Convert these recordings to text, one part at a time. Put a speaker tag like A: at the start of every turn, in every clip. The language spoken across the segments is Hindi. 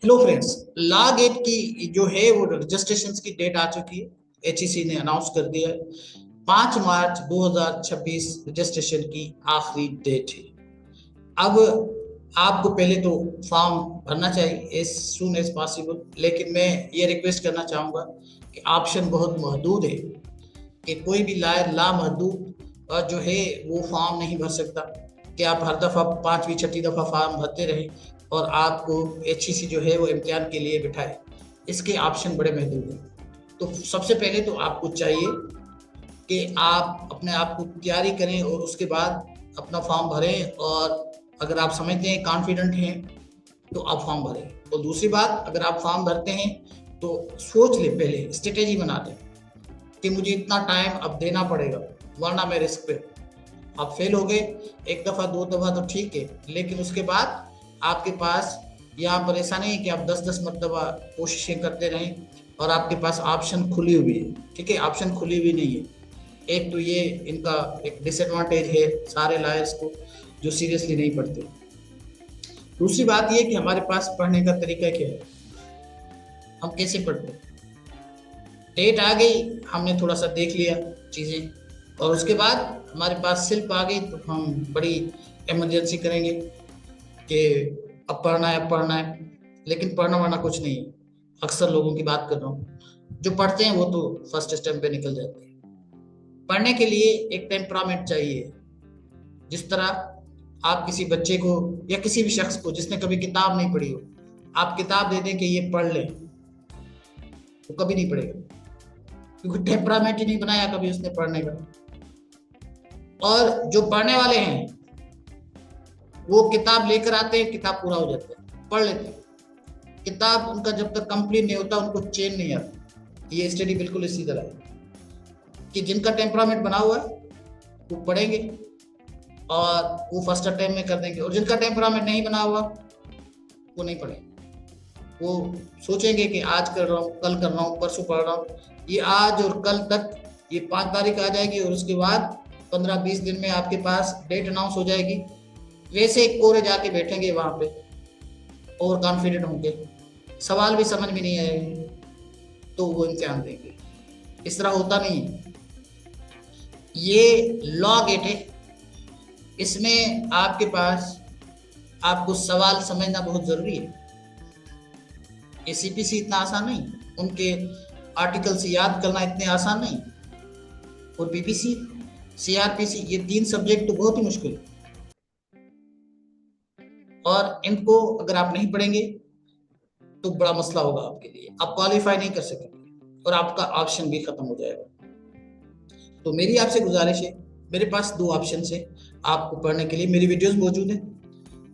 A: Hello friends. लॉ गेट की जो है वो रजिस्ट्रेशन की डेट आ चुकी है। एचईसी ने अनाउंस कर दिया है 5 मार्च 2026 रजिस्ट्रेशन की आखिरी डेट है। अब आपको पहले तो फॉर्म भरना चाहिए एज सून एज पॉसिबल, लेकिन मैं ये रिक्वेस्ट करना चाहूँगा कि ऑप्शन बहुत महदूद है कि कोई भी लायर लामहदूद जो है वो फॉर्म नहीं भर सकता कि आप हर दफ़ा पाँचवीं छठी दफ़ा फॉर्म भरते रहें और आपको एचईसी जो है वो इम्तिहान के लिए बिठाए। इसके ऑप्शन बड़े महदूद हैं। तो सबसे पहले तो आपको चाहिए कि आप अपने आप को तैयारी करें और उसके बाद अपना फॉर्म भरें, और अगर आप समझते हैं कॉन्फिडेंट हैं तो आप फॉर्म भरें। और दूसरी बात, अगर आप फॉर्म भरते हैं तो सोच लें, पहले स्ट्रेटेजी बना लें कि मुझे इतना टाइम अब देना पड़ेगा वरना मैं रिस्क पे। आप फेल हो गए एक दफ़ा दो दफ़ा तो ठीक है, लेकिन उसके बाद आपके पास यहाँ पर ऐसा नहीं है कि आप 10-10 मरतबा कोशिशें करते रहें और आपके पास ऑप्शन खुली हुई है। ठीक है, ऑप्शन खुली हुई नहीं है। एक तो ये इनका एक डिसएडवांटेज है सारे लायर्स को जो सीरियसली नहीं पढ़ते। दूसरी बात ये कि हमारे पास पढ़ने का तरीका क्या है, हम कैसे पढ़ते हैं। डेट आ गई, हमने थोड़ा सा देख लिया चीज़ें, और उसके बाद हमारे पास स्लिप आ गई तो हम बड़ी इमरजेंसी करेंगे कि अब पढ़ना है अब पढ़ना है, लेकिन पढ़ना वरना कुछ नहीं है। अक्सर लोगों की बात कर रहा हूँ, जो पढ़ते हैं वो तो फर्स्ट स्टेप पे निकल जाते हैं। पढ़ने के लिए एक टेम्परामेंट चाहिए। जिस तरह आप किसी बच्चे को या किसी भी शख्स को जिसने कभी किताब नहीं पढ़ी हो, आप किताब दे दें कि ये पढ़ ले, वो कभी नहीं पढ़ेगा, क्योंकि टेम्परामेंट ही नहीं बनाया कभी उसने पढ़ने का। और जो पढ़ने वाले हैं वो किताब लेकर आते हैं, किताब पूरा हो जाता है, पढ़ लेते हैं। किताब उनका जब तक कंप्लीट नहीं होता उनको चैन नहीं आता। ये स्टडी बिल्कुल इसी तरह है कि जिनका टेम्परामेंट बना हुआ है वो पढ़ेंगे और वो फर्स्ट अटेम्प्ट में कर देंगे, और जिनका टेम्परामेंट नहीं बना हुआ वो नहीं पढ़ेंगे। वो सोचेंगे कि आज कर रहा हूँ, कल कर रहा हूँ, परसों पढ़ रहा हूँ। ये आज और कल तक, ये 5 तारीख आ जाएगी और उसके बाद 15-20 दिन में आपके पास डेट अनाउंस हो जाएगी। वैसे कोरे जाके बैठेंगे वहां पे, ओवर कॉन्फिडेंट होंगे, सवाल भी समझ में नहीं आएंगे तो वो इम्तिहान देंगे। इस तरह होता नहीं है। ये लॉ गेट है, इसमें आपके पास आपको सवाल समझना बहुत जरूरी है। ये सीपीसी इतना आसान नहीं, उनके आर्टिकल से याद करना इतने आसान नहीं, और बीपीसी सीआरपीसी ये 3 सब्जेक्ट तो बहुत ही मुश्किल है। और इनको अगर आप नहीं पढ़ेंगे तो बड़ा मसला होगा आपके लिए, आप क्वालिफाई नहीं कर सकेंगे और आपका ऑप्शन भी खत्म हो जाएगा। तो मेरी आपसे गुजारिश है, मेरे पास 2 ऑप्शन है आपको पढ़ने के लिए। मेरी वीडियोस मौजूद हैं,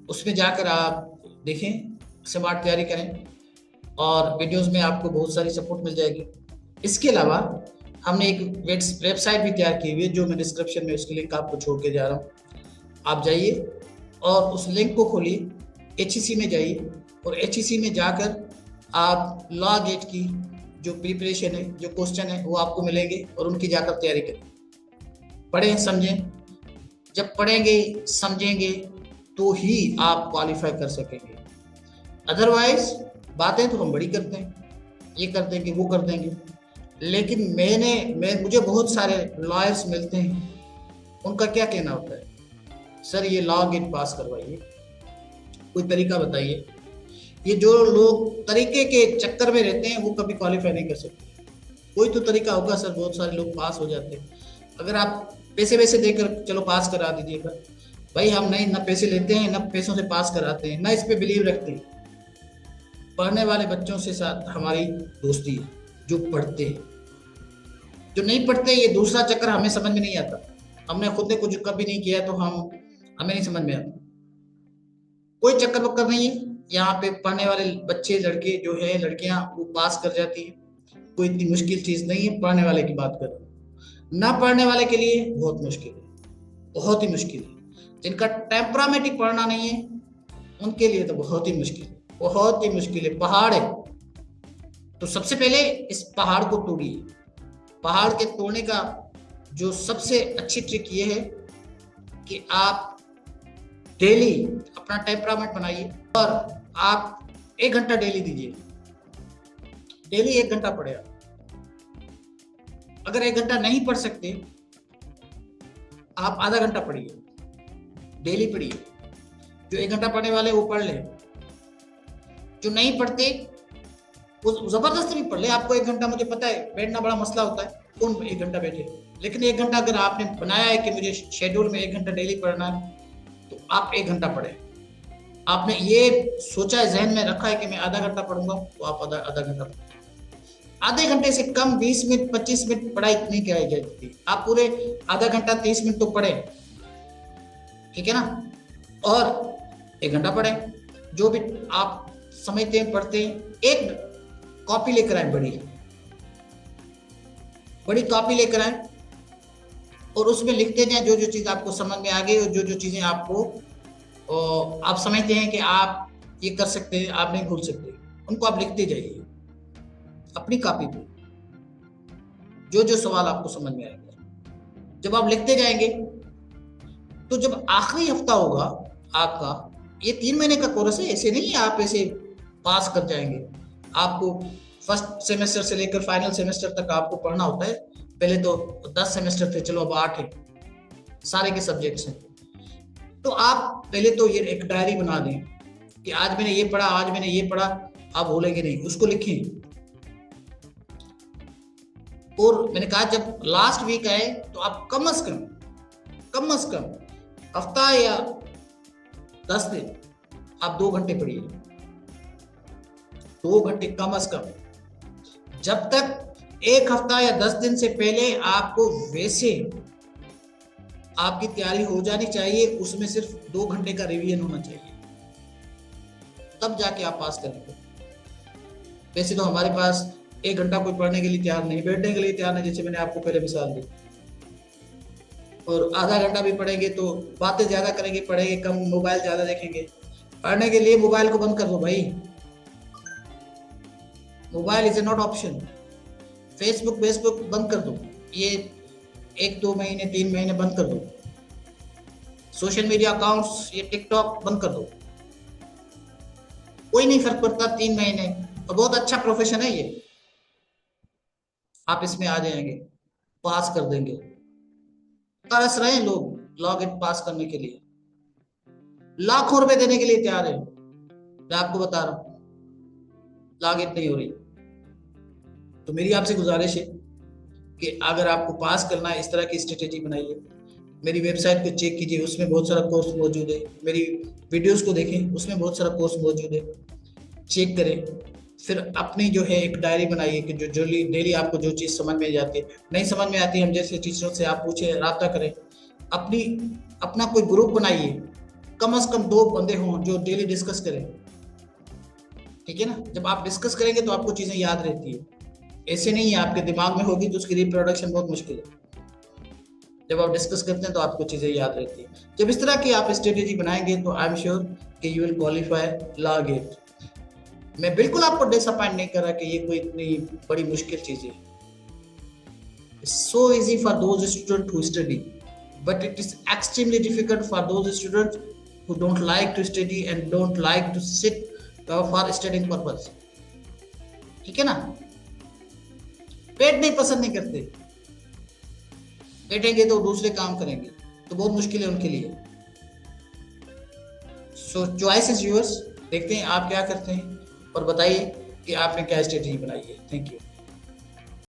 A: उसमें जाकर आप देखें, स्मार्ट तैयारी करें, और वीडियोस में आपको बहुत सारी सपोर्ट मिल जाएगी। इसके अलावा हमने एक वेबसाइट भी तैयार की हुई है जो मैं डिस्क्रिप्शन में उसकी लिंक आपको छोड़ के जा रहा हूँ। आप जाइए और उस लिंक को खोलिए, एचईसी में जाइए, और एचईसी में जाकर आप लॉ गेट की जो प्रिपरेशन है, जो क्वेश्चन है वो आपको मिलेंगे, और उनकी जाकर तैयारी करें, पढ़ें, समझें। जब पढ़ेंगे समझेंगे तो ही आप क्वालिफाई कर सकेंगे। अदरवाइज बातें तो हम बड़ी करते हैं, ये कर देंगे वो कर देंगे, लेकिन मुझे बहुत सारे लॉयर्स मिलते हैं, उनका क्या कहना होता है, सर ये लॉ गेट पास करवाइए, कोई तरीका बताइए। ये जो लोग तरीके के चक्कर में रहते हैं वो कभी क्वालिफाई नहीं कर सकते। कोई तो तरीका होगा सर, बहुत सारे लोग पास हो जाते हैं। अगर आप पैसे वैसे देकर चलो पास करा दीजिएगा, भाई हम नहीं, ना पैसे लेते हैं ना पैसों से पास कराते हैं, ना इस पे बिलीव रखते हैं। पढ़ने वाले बच्चों से साथ हमारी दोस्ती है, जो पढ़ते हैं। जो नहीं पढ़ते ये दूसरा चक्कर हमें समझ में नहीं आता, हमने खुद ने कुछ कभी नहीं किया तो हमें नहीं समझ में आता। कोई चक्कर वक्कर नहीं है, यहाँ पे पढ़ने वाले बच्चे, लड़के जो है, लड़कियां वो पास कर जाती है। कोई इतनी मुश्किल चीज नहीं है, पढ़ने वाले की बात कर रहा हूँ। ना पढ़ने वाले के लिए बहुत मुश्किल है, बहुत ही मुश्किल है। जिनका टेम्परामेंट ही पढ़ना नहीं है उनके लिए तो बहुत ही मुश्किल है, बहुत ही मुश्किल है, पहाड़ है। तो सबसे पहले इस पहाड़ को तोड़िए। पहाड़ के तोड़ने का जो सबसे अच्छी ट्रिक ये है कि आप डेली अपना टेम्परामेंट बनाइए, और आप 1 घंटा डेली दीजिए, डेली 1 घंटा पढ़े आप। अगर 1 घंटा नहीं पढ़ सकते, आप आधा घंटा पढ़िए, डेली पढ़िए। जो 1 घंटा पढ़ने वाले वो पढ़ ले, जो नहीं पढ़ते वो जबरदस्ती भी पढ़ ले। आपको 1 घंटा, मुझे पता है बैठना बड़ा मसला होता है, कौन 1 घंटा बैठे, लेकिन 1 घंटा अगर आपने बनाया है कि मुझे शेड्यूल में 1 घंटा डेली पढ़ना है, तो आप 1 घंटा पढ़े। आपने ये सोचा है, जहन में रखा है कि मैं आधा घंटा पढ़ूंगा, तो आप आधा घंटा पढ़ें। आधे घंटे से कम 20 मिनट 25 मिनट पढ़ाई नहीं कराई जाती, आप पूरे आधा घंटा 30 मिनट तो पढ़े, ठीक है ना, और 1 घंटा पढ़े। जो भी आप समझते हैं पढ़ते हैं, एक कॉपी लेकर आए, बड़ी कॉपी लेकर आए और उसमें लिखते जाएं जो जो चीज आपको समझ में आ गई और जो जो चीजें आपको आप समझते हैं कि आप ये कर सकते हैं, आप नहीं भूल सकते, उनको आप लिखते जाइए अपनी कॉपी पे, जो जो सवाल आपको समझ में आएगा। जब आप लिखते जाएंगे तो जब आखिरी हफ्ता होगा आपका, ये 3 महीने का कोर्स है, ऐसे नहीं है आप ऐसे पास कर जाएंगे। आपको फर्स्ट सेमेस्टर से लेकर फाइनल सेमेस्टर तक आपको पढ़ना होता है। पहले तो 10 सेमेस्टर थे, चलो अब 8 है, सारे के सब्जेक्ट्स हैं। तो आप पहले तो ये एक डायरी बना दें कि आज मैंने ये पढ़ा, आज मैंने ये पढ़ा, आप भूलेंगे नहीं, उसको लिखें। और मैंने कहा जब लास्ट वीक आए तो आप कम से कम हफ्ता या 10 दिन आप 2 घंटे पढ़िए, 2 घंटे कम से कम। जब तक 1 हफ्ता या 10 दिन से पहले आपको वैसे आपकी तैयारी हो जानी चाहिए, उसमें सिर्फ 2 घंटे का रिवीजन होना चाहिए, तब जाके आप पास करेंगे। वैसे तो हमारे पास 1 घंटा कोई पढ़ने के लिए तैयार नहीं, बैठने के लिए तैयार नहीं, जैसे मैंने आपको पहले मिसाल दी। और आधा घंटा भी पढ़ेंगे तो बातें ज्यादा करेंगे, पढ़ेंगे कम, मोबाइल ज्यादा देखेंगे। पढ़ने के लिए मोबाइल को बंद कर दो भाई, mobile is a not option. Facebook बंद कर दो, ये 1-2 महीने 3 महीने बंद कर दो। सोशल मीडिया अकाउंट्स, ये टिकटॉक बंद कर दो, कोई नहीं फर्क पड़ता। 3 महीने, और बहुत अच्छा प्रोफेशन है ये, आप इसमें आ जाएंगे, पास कर देंगे। तरस रहे हैं लोग लॉ गेट पास करने के लिए, लाखों रुपए देने के लिए तैयार है। मैं आपको बता रहा हूं लॉ गेट नहीं हो रही। तो मेरी आपसे गुजारिश है कि अगर आपको पास करना है, इस तरह की स्ट्रेटेजी बनाइए। मेरी वेबसाइट को चेक कीजिए, उसमें बहुत सारा कोर्स मौजूद है। मेरी वीडियोस को देखें, उसमें बहुत सारा कोर्स मौजूद है, चेक करें। फिर अपनी जो है एक डायरी बनाइए कि जो डेली आपको जो चीज़ समझ में जाती है, नहीं समझ में आती है, हम जैसे टीचरों से आप पूछे, राब्ता करें। अपना कोई ग्रुप बनाइए, कम से कम 2 बंदे हों जो डेली डिस्कस करें, ठीक है ना। जब आप डिस्कस करेंगे तो आपको चीज़ें याद रहती है, ऐसे नहीं है आपके दिमाग में होगी तो उसकी रिप्रोडक्शन बहुत मुश्किल है। जब आप डिस्कस करते हैं तो आपको चीज़ें याद रहती है। जब इस तरह की आप स्ट्रेटेजी बनाएंगे तो आई एम श्योर कि you will qualify law gate. मैं बिल्कुल आपको डिसअपॉइंट नहीं कर रहा कि ये कोई इतनी बड़ी मुश्किल चीज है। It's so easy for those students who study, but it is extremely difficult for those students who don't like to study and don't like to sit for studying purpose. ठीक है ना, पेट नहीं पसंद नहीं करते, बैठेंगे तो दूसरे काम करेंगे तो बहुत मुश्किल है उनके लिए। सो चॉइस इज योर्स। देखते हैं आप क्या करते हैं और बताइए कि आपने क्या स्ट्रेटेजी बनाई है। Thank you.